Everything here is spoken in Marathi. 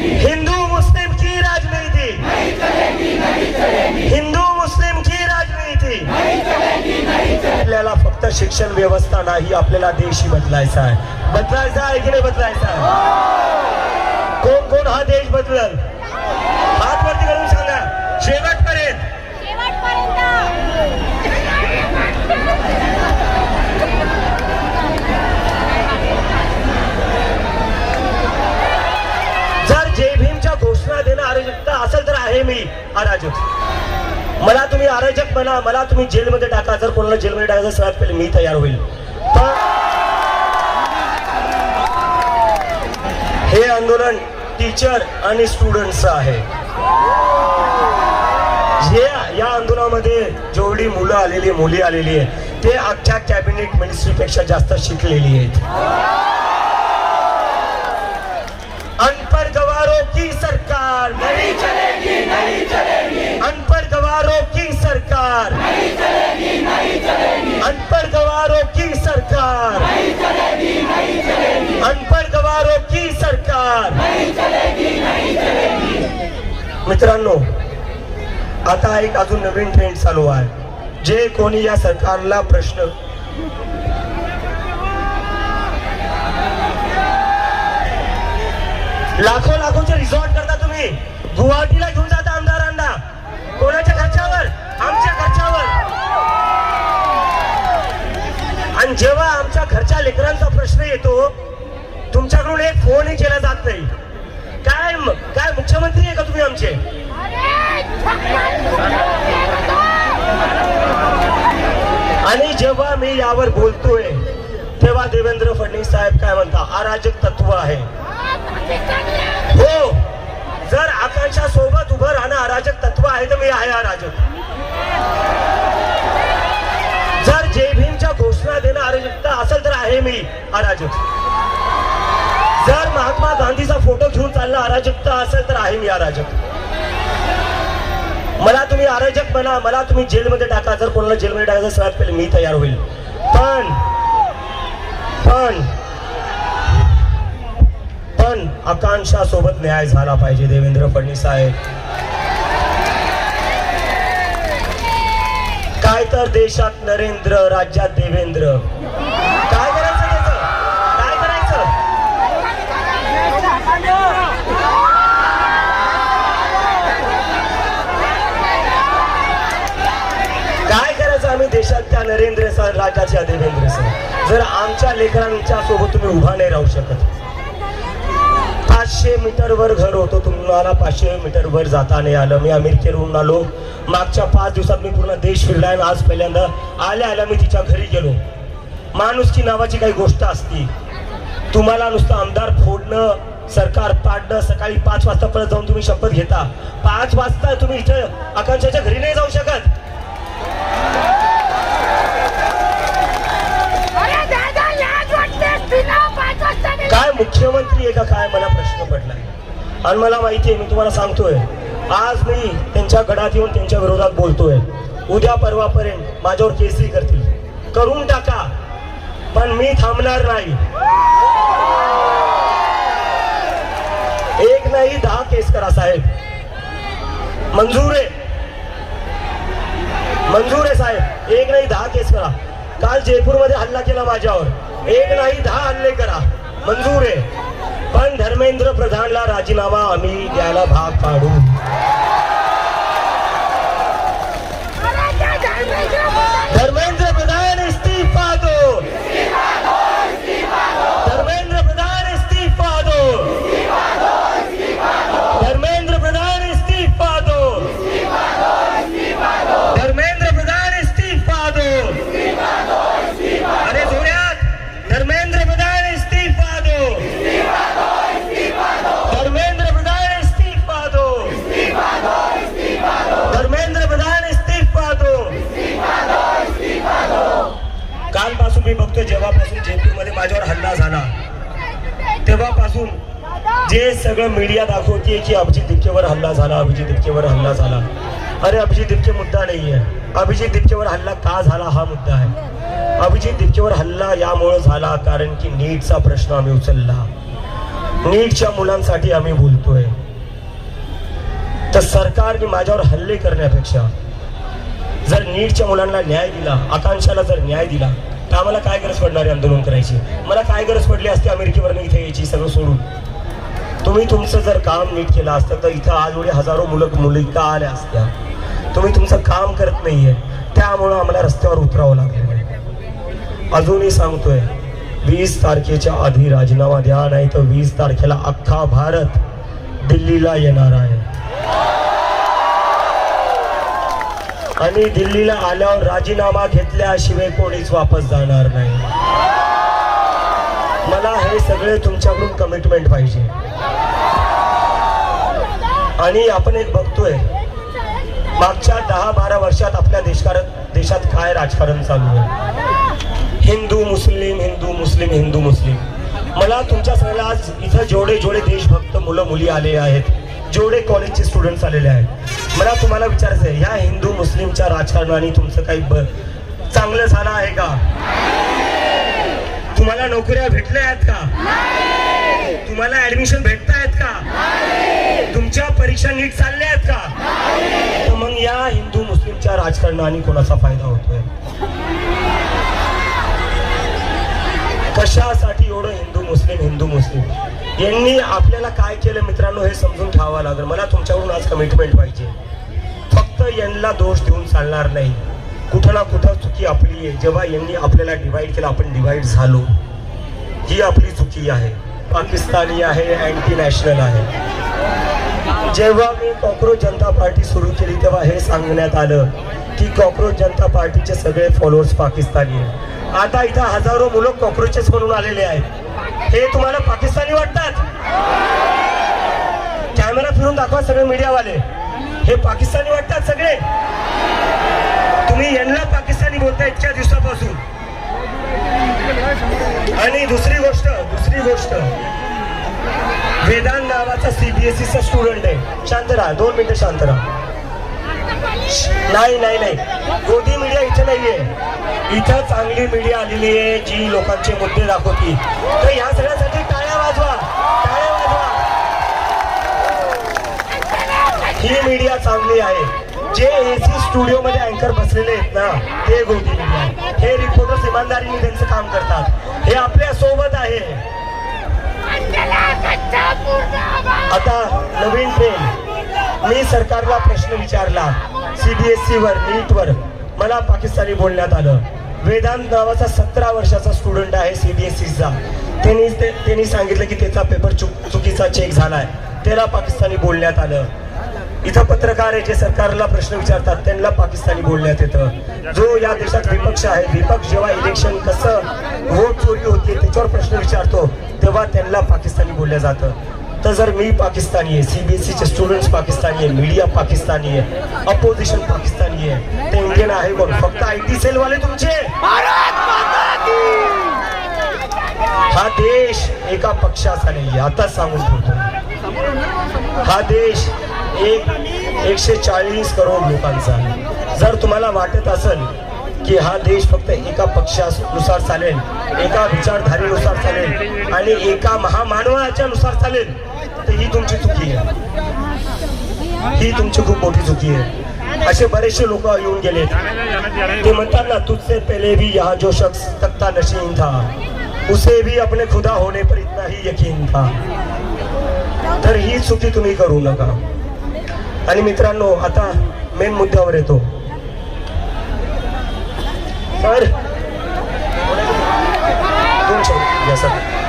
हिंदू मुस्लिम की राजनीति, हिंदू मुस्लिम की राजनीति। आपल्याला फक्त शिक्षण व्यवस्था नाही, आपल्याला देशही बदलायचा आहे। बदलायचा आहे की नाही बदलायचा आहे? कोण कोण हा देश बदलल? हात वरती करून सांगा शेवटपर्यंत। जर जय भीमच्या घोषणा देणं अराजकता असेल तर आहे मी अराजक। मला तुम्ही अराजक म्हणा, मला तुम्ही जेलमध्ये टाका, जर कोणाला जेलमध्ये टाकायचं सगळ्यात पहिले मी तयार होईल। पण हे आंदोलन टीचर आणि स्टुडंट्सचं आहे। या आंदोलनामध्ये जेवढी मुलं आलेली, मुली आलेली आहे, ते अख्ख्या कॅबिनेट मिनिस्ट्रीपेक्षा जास्त शिकलेली आहेत। अनपढ़ गवारों की सरकार नहीं चलेगी, नहीं चलेगी। अनपढ़ गवारों की सरकार नहीं चलेगी, नहीं चलेगी। अनपढ़ गवारों की सरकार नहीं चलेगी, नहीं चलेगी। अनपढ़ गवारों की सरकार नहीं चलेगी, नहीं चलेगी। मित्रांनो, आता एक अजून नवीन ट्रेंड चालू आहे। जे कोणी या सरकारला प्रश्न लाखोचे रिसॉर्ट करता तुम्ही, गुवाहाटीला घेऊन जाता आमदारांना, कोणाच्या खर्चावर? आमच्या खर्चावर। आणि जेव्हा आमच्या घरच्या लेकरांचा प्रश्न येतो, तुमच्याकडून एक फोनही केला जात नाही। काय मुख्यमंत्री आहे का तुम्ही आमचे? आणि जेव्हा मी यावर बोलतोय तेव्हा देवेंद्र फडणवीस साहेब काय म्हणता? अराजक तत्व आहे। हो, जर आकांक्षा सोबत उभं राहणं अराजक तत्व आहे तर मी आहे अराजक। जर जय भीमच्या घोषणा देणं अराजकता असेल तर आहे मी अराजक। जर महात्मा गांधीचा फोटो घेऊन चालणं अराजकता असेल तर आहे मी अराजक। मला तुम्ही अराजक म्हणा, मला तुम्ही जेलमध्ये टाका, जर कोणाला जेलमध्ये टाकायचं सगळ्यात पहिले मी तयार होईल। पण आकांक्षा सोबत न्याय झाला पाहिजे देवेंद्र फडणवीस साहेब। काय तर देशात नरेंद्र, राज्यात देवेंद्र। काय करायचं त्याचं? काय करायचं? काय करायचं? आम्ही देशात त्या नरेंद्र सर, राज्याच्या देवेंद्र सर। जर आमच्या लेकरांच्या सोबत तुम्ही उभा नाही राहू शकत। 500 मीटर वर घर होतं, तुम्हाला 500 मीटर वर जाता नाही आलं। मी अमेरिकेवरून आलो, मागच्या 5 दिवसात मी पूर्ण देश फिरला आणि आज पहिल्यांदा आल्या मी तिच्या घरी गेलो। माणुसकी नावाची काही गोष्ट असती। तुम्हाला नुसतं आमदार फोडणं, सरकार पाडणं, सकाळी 5 वाजता परत जाऊन तुम्ही शपथ घेता। 5 वाजता तुम्ही इथं आकांक्षाच्या घरी नाही जाऊ शकत। काय मुख्यमंत्री आहे का काय? मला प्रश्न पडलाय। आणि मला माहिती आहे, मी तुम्हाला सांगतोय, आज मी त्यांच्या गडात येऊन त्यांच्या विरोधात बोलतोय। उद्या परवापर्यंत माझ्यावर केसही करतील, करून टाका, पण मी थांबणार नाही। एक नाही 10 केस करा साहेब, मंजूर आहे, मंजूर आहे साहेब। एक नाही 10 केस करा। काल जयपूरमध्ये हल्ला केला माझ्यावर, एक नाही 10 हल्ले करा, मंजूर आहे। पण धर्मेंद्र प्रधानला राजीनामा आम्ही द्यायला भाग पाडू। धर्मेंद्र प्रधान इस्तीफा दो, धर्मेंद्र प्रधान इस्तीफा दो, धर्मेंद्र प्रधान इस्तीफा दो, धर्मेंद्र प्रधान इस्तीफा दो। अरे जोरात, धर्मेंद्र प्रधान इस्तीफा दो, धर्मेंद्र प्रधान इस्तीफा दो, धर्मेंद्र प्रधान इस्तीफा दो। कालपासून मी बघतोय, जेव्हापासून जयपूरमध्ये माझ्यावर हल्ला झाला तेव्हापासून जे सगळं मीडिया दाखवते की अभिजित दिपकेवर हल्ला झाला, अभिजित दिपकेवर हल्ला झाला। अरे अभिजित दिपके मुद्दा नाहीये। अभिजित दिपकेवर हल्ला का झाला हा मुद्दा आहे। अभिजित दिपकेवर हल्ला यामुळे झाला कारण की नीटचा प्रश्न आम्ही उचलला। नीटच्या मुलांसाठी आम्ही बोलतोय, तर सरकारने माझ्यावर हल्ले करण्यापेक्षा जर नीटच्या मुलांना न्याय दिला, आकांक्षाला जर न्याय दिला, तर आम्हाला काय गरज पडणार आहे आंदोलन करायची? मला काय गरज पडली असते अमेरिकेवरून इथे यायची सगळं सोडून? तुम्ही तुमचं जर काम नीट केलं असतं तर इथं आज एवढे हजारो मुली आल्या असत्या. तुम्ही तुमचं काम करत नाहीये, त्यामुळं आम्हाला रस्त्यावर उतरावं लागलं. अजूनही सांगतोय, 20 तारखेच्या आधी राजीनामा द्या, नाही तर 20 तारखेला अख्खा भारत दिल्लीला येणार आहे. आणि दिल्लीला आल्यावर राजीनामा घेतल्याशिवाय कोणीच वापस जाणार नाही. मला हे सगळे तुमच्याकडून कमिटमेंट पाहिजे. आणि आपण एक बघतोय, मागच्या 10-12 वर्षात आपल्या देशात काय राजकारण चालू आहे. हिंदू मुस्लिम, हिंदू मुस्लिम, हिंदू मुस्लिम. मला तुमच्या सगळ्याला आज इथं जेवढे देशभक्त मुलं मुली आले आहेत, जेवढे कॉलेजचे स्टुडंट्स आलेले आहेत, मला तुम्हाला विचारायचं आहे, ह्या हिंदू मुस्लिमच्या राजकारणाने तुमचं काही चांगलं झालं आहे का? तुम्हाला नोकऱ्या भेटल्या आहेत का? तुम्हाला ऍडमिशन भेटत आहेत का? तुमच्या परीक्षा नीट चालल्या आहेत का? तर मग या हिंदू मुस्लिमच्या राजकारणाने कोणाचा फायदा होतोय? कशासाठी एवढं हिंदू मुस्लिम? यांनी आपल्याला काय केलं मित्रांनो, हे समजून ठेवावं लागेल. मला तुमच्याकडून आज कमिटमेंट पाहिजे. फक्त यांना दोष देऊन चालणार नाही. कुठं ना कुठं चुकी आपली आहे. जेव्हा यांनी आपल्याला डिवाइड केलं, आपण डिवाइड झालो, ही आपली चुकी आहे. पाकिस्तानी आहे, अँटी नॅशनल आहे. जेव्हा मी कॉक्रोच जनता पार्टी सुरू केली तेव्हा हे सांगण्यात आलं की कॉक्रोच जनता पार्टीचे सगळे फॉलोअर्स पाकिस्तानी आहेत. आता इथं हजारो मुलं कॉक्रोचेस म्हणून आलेले आहेत. हे तुम्हाला पाकिस्तानी वाटतात? कॅमेरा फिरून दाखवा सगळे मीडियावाले. हे पाकिस्तानी वाटतात सगळे? तुम्ही यांना पाकिस्तानी बोलता इतक्या दिवसापासून. आणि दुसरी गोष्ट वेदांत नावाचा CBSEचा स्टुडंट आहे. शांत राहा, 2 मिनिटं शांत राहा. नाही, गोदी मीडिया इथं नाहीये. इथं चांगली मीडिया आलेली आहे जी लोकांचे मुद्दे दाखवती. तर ह्या सगळ्यासाठी टाळ्या वाजवा. ही मीडिया चांगली आहे. जे AC स्टुडिओ मध्ये अँकर बसलेले आहेत ना, ते गोदी मीडिया. हे रिपोर्टर्स इमानदारीने त्यांचं काम करतात. हे आपल्या सोबत आहे. आता नवीन ट्रेंड, मी सरकारला प्रश्न विचारला CBSE वर, नीटवर. मला पाकिस्तानी बोलण्यात आलं. वेदांत नावाचा 17 वर्षाचा स्टुडंट आहे CBSEचा. त्यांनी सांगितलं की त्याचा पेपर चुकीचा चेक झालाय. त्याला पाकिस्तानी बोलण्यात आलं. इथं पत्रकार आहे जे सरकारला प्रश्न विचारतात, त्यांना पाकिस्तानी बोलण्यात येतं. जो या देशात विपक्ष आहे, विपक्ष जेव्हा इलेक्शन कसं वोट चोरी होते त्याच्यावर प्रश्न विचारतो, तेव्हा त्यांना पाकिस्तानी बोललं जातं. तर जर मी पाकिस्तानी आहे, CBSEचे स्टुडंट्स पाकिस्तानी आहे, मीडिया पाकिस्तानी आहे, अपोजिशन पाकिस्तानी आहे, ते इंडियन आहे कोण? फक्त IT सेलवाले तुमचे. हा देश एका पक्षाचा नाही. आता सांगून ठेवतो, हा देश 140 करोड लोकांचा आहे. जर तुम्हाला वाटत असेल की हा देश फक्त एका पक्षानुसार चालेल, एका विचारधारेनुसार चालेल आणि एका महामानवाच्या नुसार चालेल, तर ही तुमची चुकी आहे. ही तुमची खूप मोठी चुकी आहे. असे बरेचसे लोक येऊन गेले. ते म्हणतात ना, तुझसे पहले भी यहाँ जो शख्स तख्ता नशीन था, उसे भी अपने खुदा होने पर इतना ही यकीन था. तर ही चुकी तुम्ही करू नका. आणि मित्रांनो, आता मेन मुद्द्यावर येतो. सर, 2 शब्द.